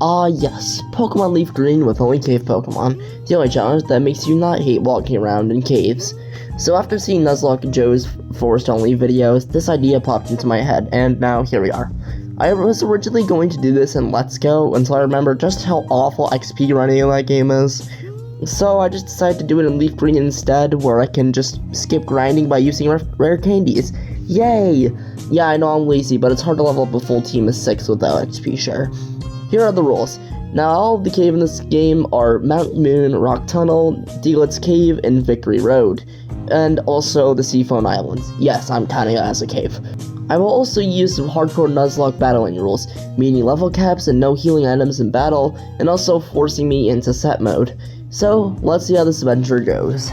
Ah yes, Pokemon Leaf Green with only cave Pokemon, the only challenge that makes you not hate walking around in caves. So after seeing Nuzlocke Joes' forest only videos, this idea popped into my head, and now here we are. I was originally going to do this in Let's Go until I remembered just how awful XP running in that game is. So I just decided to do it in Leaf Green instead, where I can just skip grinding by using rare candies. Yay! Yeah, I know I'm lazy, but it's hard to level up a full team of 6 without XP share. Here are the rules. Now, all of the cave in this game are Mount Moon, Rock Tunnel, Diglett's Cave, and Victory Road. And also the Seafoam Islands. Yes, I'm counting it as a cave. I will also use some hardcore Nuzlocke battling rules, meaning level caps and no healing items in battle, and also forcing me into set mode. So, let's see how this adventure goes.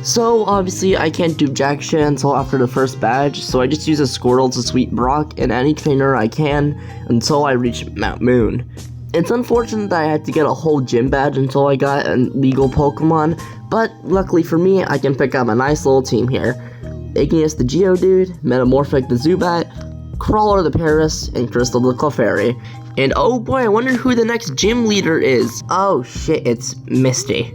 So, obviously, I can't do jack shit until after the first badge, so I just use a Squirtle to sweep Brock and any trainer I can until I reach Mount Moon. It's unfortunate that I had to get a whole gym badge until I got a legal Pokemon, but luckily for me, I can pick up a nice little team here. Igneous the Geodude, Metamorphic the Zubat, Crawler the Paris, and Crystal the Clefairy. And oh boy, I wonder who the next gym leader is. Oh shit, it's Misty.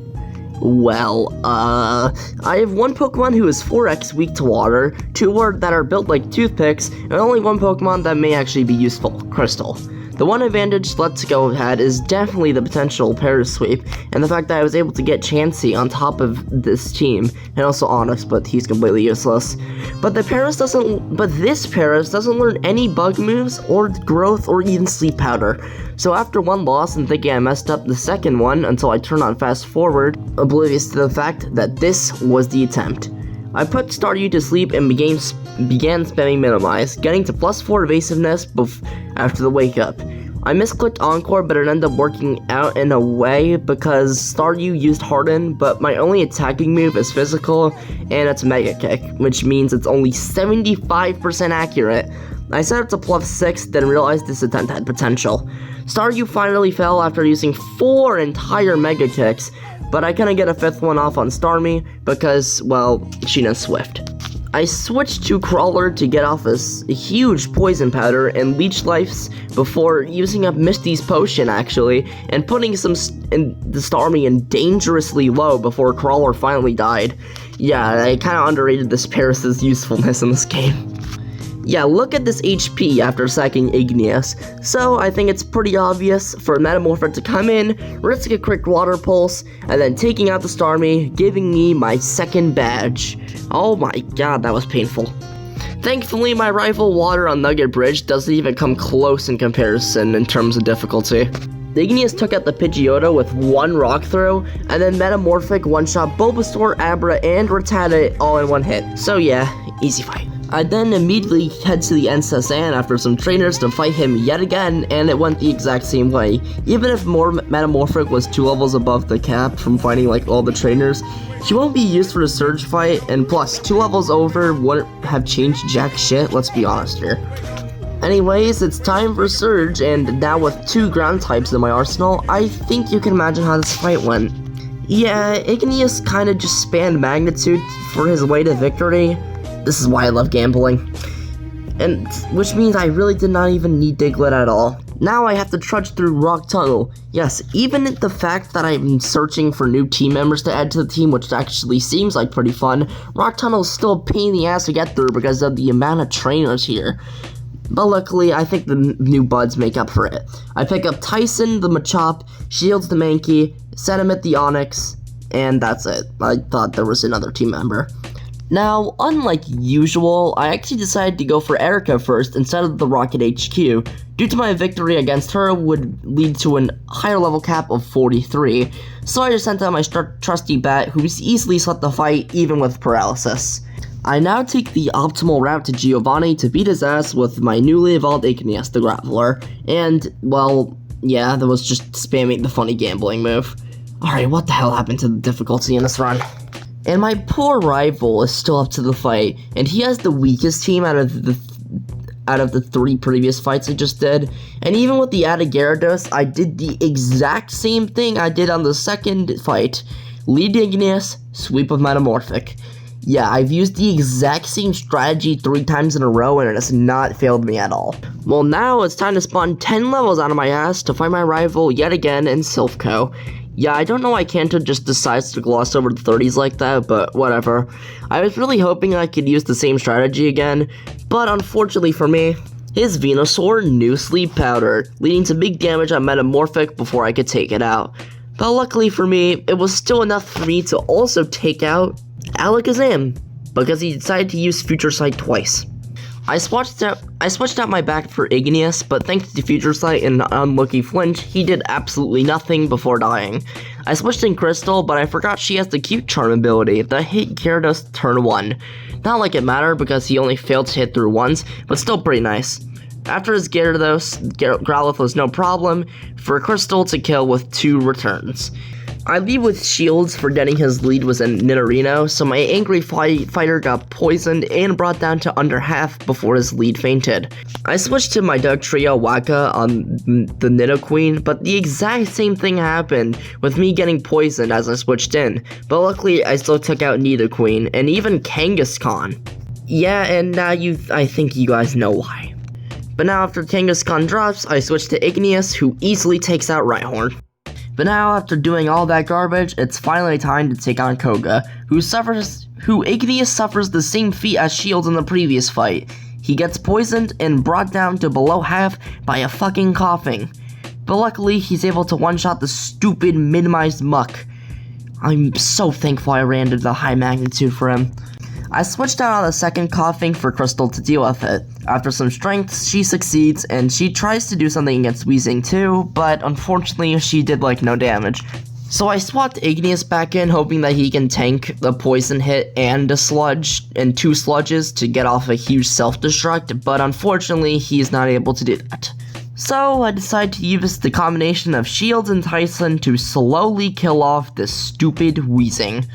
Well, I have one Pokemon who is 4x weak to water, 2 that are built like toothpicks, and only one Pokemon that may actually be useful, Crystal. The one advantage Let's Go had is definitely the potential Paris sweep, and the fact that I was able to get Chansey on top of this team, and also Onyx, but he's completely useless. But this Paris doesn't learn any bug moves, or growth, or even sleep powder. So after one loss and thinking I messed up the second one until I turn on fast forward, oblivious to the fact that this was the attempt. I put Staryu to sleep and began spamming Minimize, getting to +4 evasiveness after the wake up. I misclicked Encore, but it ended up working out in a way because Staryu used Harden, but my only attacking move is physical, and it's Mega Kick, which means it's only 75% accurate. I set it to +6, then realized this attempt had potential. Staryu finally fell after using 4 entire Mega Kicks, but I couldn't get a 5th one off on Starmie because, well, she knows Swift. I switched to Crawler to get off a huge poison powder and leech lives before using up Misty's potion actually, and putting the Starmie in dangerously low before Crawler finally died. Yeah, I kinda underrated this Paris' usefulness in this game. Yeah, look at this HP after sacking Igneous. So I think it's pretty obvious for Metamorphic to come in, risk a quick water pulse, and then taking out the Starmie, giving me my second badge. Oh my god, that was painful. Thankfully, my rival Water on Nugget Bridge doesn't even come close in comparison in terms of difficulty. Igneous took out the Pidgeotto with one rock throw, and then Metamorphic one-shot Bulbasaur, Abra, and Rattata all in one hit. So yeah, easy fight. I then immediately head to the Ensassan after some trainers to fight him yet again, and it went the exact same way. Even if more Metamorphic was 2 levels above the cap from fighting like all the trainers, she won't be used for the Surge fight, and plus 2 levels over wouldn't have changed jack shit, let's be honest here. Anyways, it's time for Surge, and now with 2 ground types in my arsenal, I think you can imagine how this fight went. Yeah, Igneous kinda just spanned Magnitude for his way to victory. This is why I love gambling. And which means I really did not even need Diglett at all. Now I have to trudge through Rock Tunnel. Yes, even the fact that I'm searching for new team members to add to the team, which actually seems like pretty fun, Rock Tunnel is still a pain in the ass to get through because of the amount of trainers here. But luckily, I think the new buds make up for it. I pick up Tyson the Machop, Shields the Mankey, Sentiment the Onyx, and that's it. I thought there was another team member. Now, unlike usual, I actually decided to go for Erica first instead of the Rocket HQ, due to my victory against her would lead to a higher level cap of 43, so I just sent out my trusty bat who easily slept the fight even with paralysis. I now take the optimal route to Giovanni to beat his ass with my newly evolved Igneous the Graveler, and, well, yeah, that was just spamming the funny gambling move. Alright, what the hell happened to the difficulty in this run? And my poor rival is still up to the fight, and he has the weakest team out of the 3 previous fights I just did. And even with the added Gyarados, I did the exact same thing I did on the second fight. Lead Igneous, sweep of Metamorphic. Yeah, I've used the exact same strategy 3 times in a row and it has not failed me at all. Well, now it's time to spawn 10 levels out of my ass to find my rival yet again in Silphco. Yeah, I don't know why Kanto just decides to gloss over the 30s like that, but whatever. I was really hoping I could use the same strategy again, but unfortunately for me, his Venusaur knew Sleep Powder, leading to big damage on Metamorphic before I could take it out. But luckily for me, it was still enough for me to also take out Alakazam, because he decided to use Future Sight twice. I switched out my back for Igneous, but thanks to Future Sight and unlucky flinch, he did absolutely nothing before dying. I switched in Crystal, but I forgot she has the cute charm ability that hit Gyarados turn 1. Not like it mattered because he only failed to hit through once, but still pretty nice. After his Gyarados, Growlithe was no problem for Crystal to kill with 2 returns. I lead with shields, forgetting his lead was in Nidorino, so my angry fighter got poisoned and brought down to under half before his lead fainted. I switched to my Dugtrio Waka on the Nidoqueen, but the exact same thing happened with me getting poisoned as I switched in, but luckily I still took out Nidoqueen and even Kangaskhan. Yeah, and now I think you guys know why. But now after Kangaskhan drops, I switch to Igneous, who easily takes out Rhyhorn. But now, after doing all that garbage, it's finally time to take on Koga, who Igneous suffers the same feat as Shields in the previous fight. He gets poisoned and brought down to below half by a fucking coughing. But luckily, he's able to one-shot the stupid minimized muck. I'm so thankful I ran to the high magnitude for him. I switched out on the second coughing for Crystal to deal with it. After some strength, she succeeds, and she tries to do something against Weezing too, but unfortunately she did like no damage. So I swapped Igneous back in, hoping that he can tank the poison hit and a sludge, and 2 sludges to get off a huge self-destruct, but unfortunately he's not able to do that. So I decided to use the combination of Shields and Tyson to slowly kill off this stupid Weezing.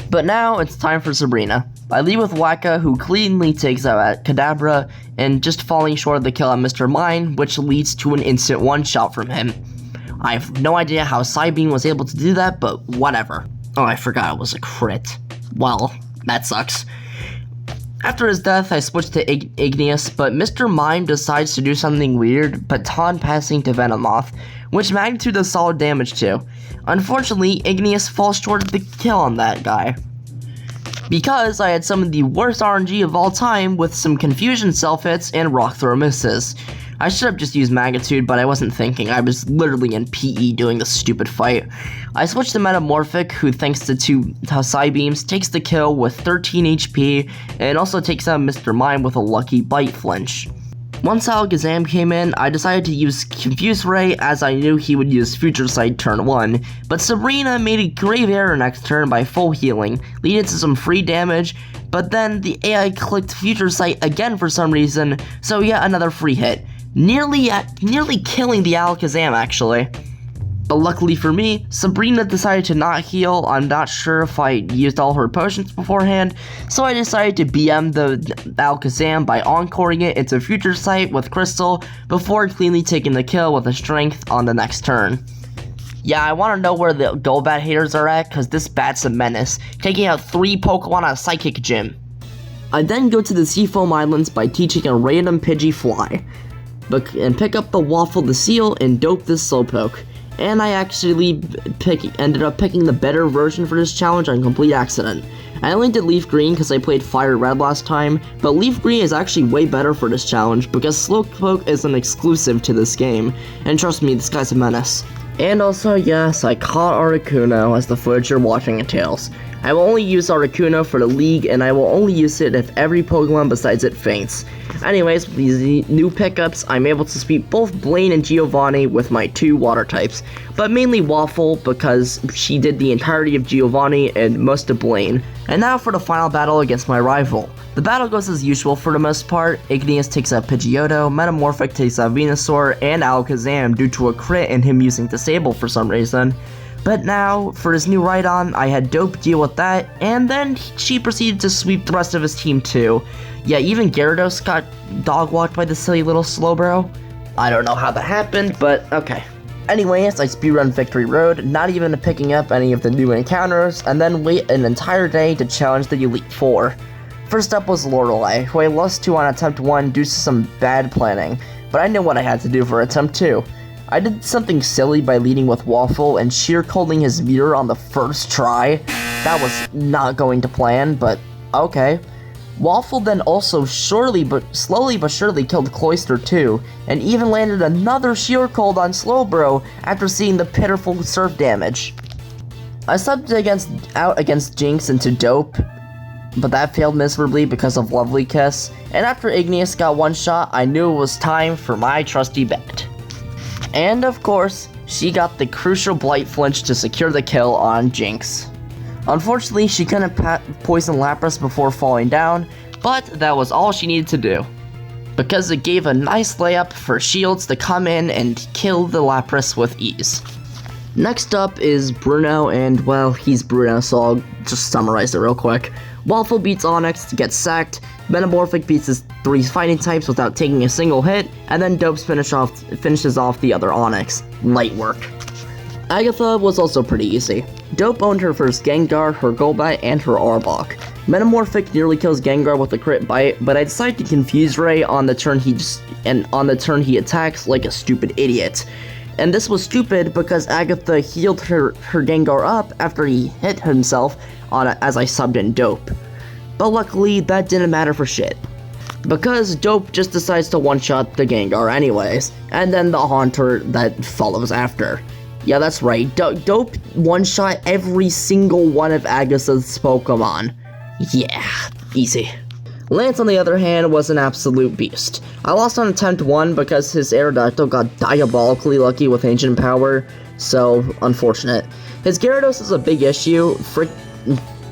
But now it's time for Sabrina. I lead with Waka, who cleanly takes out Kadabra, and just falling short of the kill on Mr. Mime, which leads to an instant one-shot from him. I have no idea how Psybeam was able to do that, but whatever. Oh, I forgot it was a crit. Well, that sucks. After his death, I switched to Igneous, but Mr. Mime decides to do something weird, baton passing to Venomoth, which magnitude does solid damage to. Unfortunately, Igneous falls short of the kill on that guy. Because I had some of the worst RNG of all time with some Confusion self-hits and Rock Throw misses. I should have just used Magnitude, but I wasn't thinking. I was literally in PE doing this stupid fight. I switched to Metamorphic, who thanks to 2 Psybeams, takes the kill with 13 HP, and also takes out Mr. Mime with a lucky Bite Flinch. Once Alakazam came in, I decided to use Confuse Ray as I knew he would use Future Sight turn 1, but Sabrina made a grave error next turn by full healing, leading to some free damage, but then the AI clicked Future Sight again for some reason, so yet another free hit. Nearly killing the Alakazam actually. But luckily for me, Sabrina decided to not heal. I'm not sure if I used all her potions beforehand, so I decided to BM the Alakazam by encoring it into Future Sight with Crystal before cleanly taking the kill with a strength on the next turn. Yeah, I want to know where the Golbat haters are at, cause this bat's a menace, taking out 3 Pokemon on a Psychic Gym. I then go to the Seafoam Islands by teaching a random Pidgey and pick up the Waffle the Seal and dope this Slowpoke. And I actually ended up picking the better version for this challenge on complete accident. I only did Leaf Green because I played Fire Red last time, but Leaf Green is actually way better for this challenge because Slowpoke is an exclusive to this game, and trust me, this guy's a menace. And also, yes, I caught Articuno as the footage you're watching entails. I will only use Articuno for the league, and I will only use it if every Pokemon besides it faints. Anyways, with these new pickups, I'm able to speak both Blaine and Giovanni with my 2 water types, but mainly Waffle because she did the entirety of Giovanni and most of Blaine. And now for the final battle against my rival. The battle goes as usual for the most part. Igneous takes out Pidgeotto, Metamorphic takes out Venusaur and Alakazam due to a crit and him using Disable for some reason. But now, for his new Rhydon, I had Dope deal with that, and then she proceeded to sweep the rest of his team too. Yeah, even Gyarados got dog-walked by the silly little Slowbro. I don't know how that happened, but okay. Anyways, I speedrun Victory Road, not even picking up any of the new encounters, and then wait an entire day to challenge the Elite Four. First up was Lorelei, who I lost to on attempt 1 due to some bad planning, but I knew what I had to do for attempt 2. I did something silly by leading with Waffle and sheer colding his meter on the first try. That was not going to plan, but okay. Waffle then also slowly but surely killed Cloyster too, and even landed another sheer cold on Slowbro after seeing the pitiful surf damage. I subbed out against Jinx into Dope, but that failed miserably because of Lovely Kiss, and after Igneous got one shot, I knew it was time for my trusty bet. And of course, she got the crucial Blight Flinch to secure the kill on Jinx. Unfortunately, she couldn't poison Lapras before falling down, but that was all she needed to do, because it gave a nice layup for Shields to come in and kill the Lapras with ease. Next up is Bruno, and well, he's Bruno, so I'll just summarize it real quick. Waffle beats Onyx to get sacked, Metamorphic beats his 3 fighting types without taking a single hit, and then Dope finishes off the other Onyx. Light work. Agatha was also pretty easy. Dope owned her first Gengar, her Golbat, and her Arbok. Metamorphic nearly kills Gengar with a crit bite, but I decide to confuse Ray on the turn he attacks like a stupid idiot. And this was stupid because Agatha healed her Gengar up after he hit himself as I subbed in Dope. But luckily, that didn't matter for shit, because Dope just decides to one-shot the Gengar anyways, and then the Haunter that follows after. Yeah, that's right, Dope one-shot every single one of Agatha's Pokemon. Yeah, easy. Lance, on the other hand, was an absolute beast. I lost on attempt 1 because his Aerodactyl got diabolically lucky with Ancient Power, so unfortunate. His Gyarados is a big issue,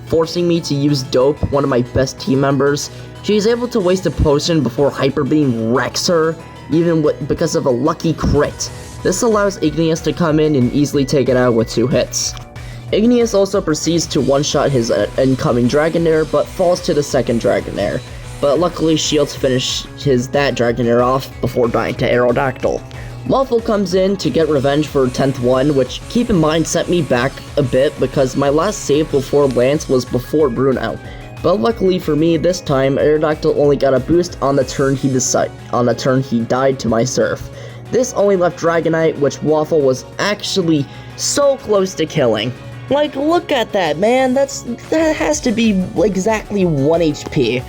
forcing me to use Dope, one of my best team members. She's able to waste a potion before Hyper Beam wrecks her, because of a lucky crit. This allows Igneous to come in and easily take it out with 2 hits. Igneous also proceeds to one-shot his incoming Dragonair, but falls to the second Dragonair. But luckily, Shields finishes that Dragonair off before dying to Aerodactyl. Waffle comes in to get revenge for 10th one, which, keep in mind, set me back a bit because my last save before Lance was before Bruno. But luckily for me, this time, Aerodactyl only got a boost on the turn he died to my Surf. This only left Dragonite, which Waffle was actually so close to killing. Like, look at that, man, that has to be exactly 1 HP.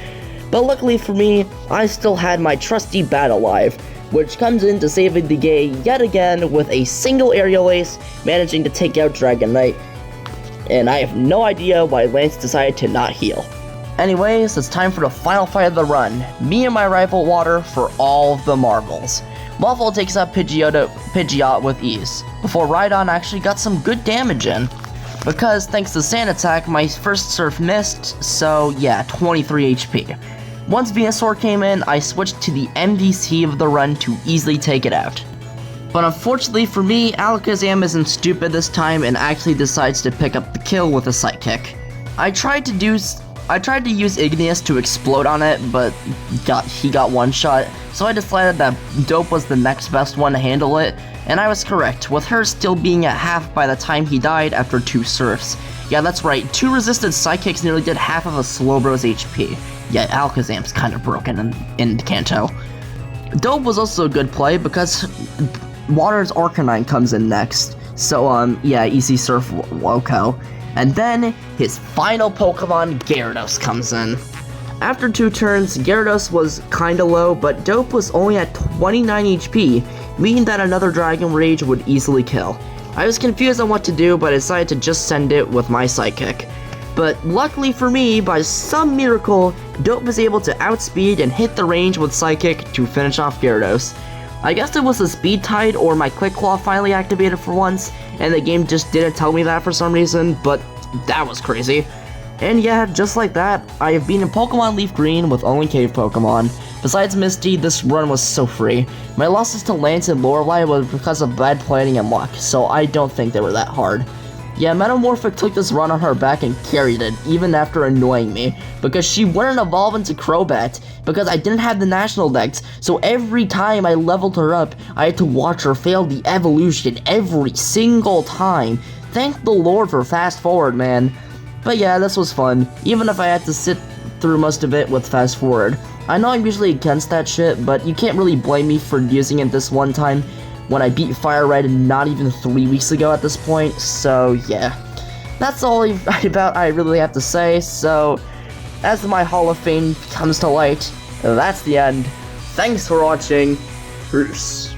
But luckily for me, I still had my trusty Bat alive, which comes in to save the day yet again with a single Aerial Ace, managing to take out Dragonite. And I have no idea why Lance decided to not heal. Anyways, it's time for the final fight of the run. Me and my rival Water for all of the marbles. Waffle takes out Pidgeot with ease, before Rhydon actually got some good damage in. Because thanks to Sand Attack, my first Surf missed, so yeah, 23 HP. Once Venusaur came in, I switched to the MDC of the run to easily take it out. But unfortunately for me, Alakazam isn't stupid this time and actually decides to pick up the kill with a Psychic. I tried to use Igneous to explode on it, but he got one shot, so I decided that Dope was the next best one to handle it, and I was correct, with her still being at half by the time he died after 2 Surfs. Yeah, that's right, 2 resisted Psychics nearly did half of a Slowbro's HP. Yeah, Alakazam's kinda broken in Kanto. Dope was also a good play because Water's Arcanine comes in next, so yeah, easy Surf Loco. And then, his final Pokemon, Gyarados, comes in. After 2 turns, Gyarados was kinda low, but Dope was only at 29 HP, meaning that another Dragon Rage would easily kill. I was confused on what to do, but I decided to just send it with my Psychic. But luckily for me, by some miracle, Dope was able to outspeed and hit the range with Psychic to finish off Gyarados. I guess it was the Speed Tide or my Quick Claw finally activated for once, and the game just didn't tell me that for some reason, but that was crazy. And yeah, just like that, I have been in Pokemon Leaf Green with only cave Pokemon. Besides Misty, this run was so free. My losses to Lance and Lorelei was because of bad planning and luck, so I don't think they were that hard. Yeah, Metamorphic took this run on her back and carried it, even after annoying me, because she wouldn't evolve into Crobat, because I didn't have the National Dex, so every time I leveled her up, I had to watch her fail the evolution every single time. Thank the Lord for Fast Forward, man. But yeah, this was fun, even if I had to sit through most of it with Fast Forward. I know I'm usually against that shit, but you can't really blame me for using it this one time, when I beat Fire Red not even 3 weeks ago at this point, so yeah. That's all I really have to say, so as my Hall of Fame comes to light, that's the end. Thanks for watching. Peace.